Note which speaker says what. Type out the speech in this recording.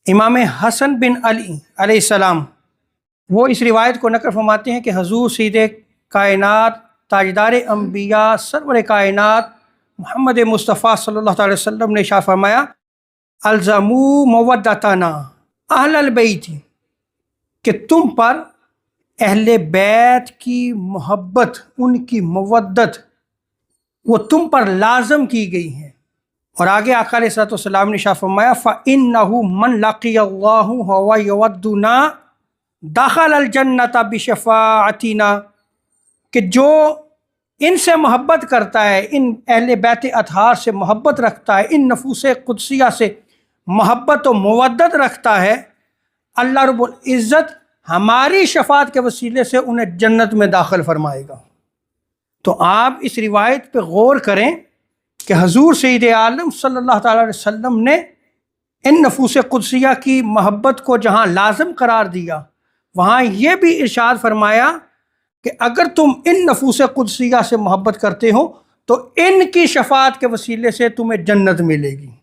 Speaker 1: امام حسن بن علی علیہ السلام وہ اس روایت کو نقل فرماتے ہیں کہ حضور سید کائنات تاجدار انبیاء سرور کائنات محمد مصطفیٰ صلی اللہ علیہ وسلم نے ارشاد فرمایا الزموا مودتنا اہل البیت، کہ تم پر اہل بیت کی محبت، ان کی مودت وہ تم پر لازم کی گئی ہے۔ اور آگے آقا علیہ الصلوۃ والسلام نے ارشاد فرمایا فَإِنَّهُ مَنْ لَقِيَ اللَّهُ وَهُوَ يَوَدُّنَا دَخَلَ الْجَنَّةَ بِشَفَاعَتِنَا، کہ جو ان سے محبت کرتا ہے، ان اہل بیت اطہار سے محبت رکھتا ہے، ان نفوس قدسیہ سے محبت و مودت رکھتا ہے، اللہ رب العزت ہماری شفاعت کے وسیلے سے انہیں جنت میں داخل فرمائے گا۔ تو آپ اس روایت پہ غور کریں کہ حضور سید عالم صلی اللہ تعالیٰ علیہ وسلم نے ان نفوس قدسیہ کی محبت کو جہاں لازم قرار دیا، وہاں یہ بھی ارشاد فرمایا کہ اگر تم ان نفوس قدسیہ سے محبت کرتے ہو تو ان کی شفاعت کے وسیلے سے تمہیں جنت ملے گی۔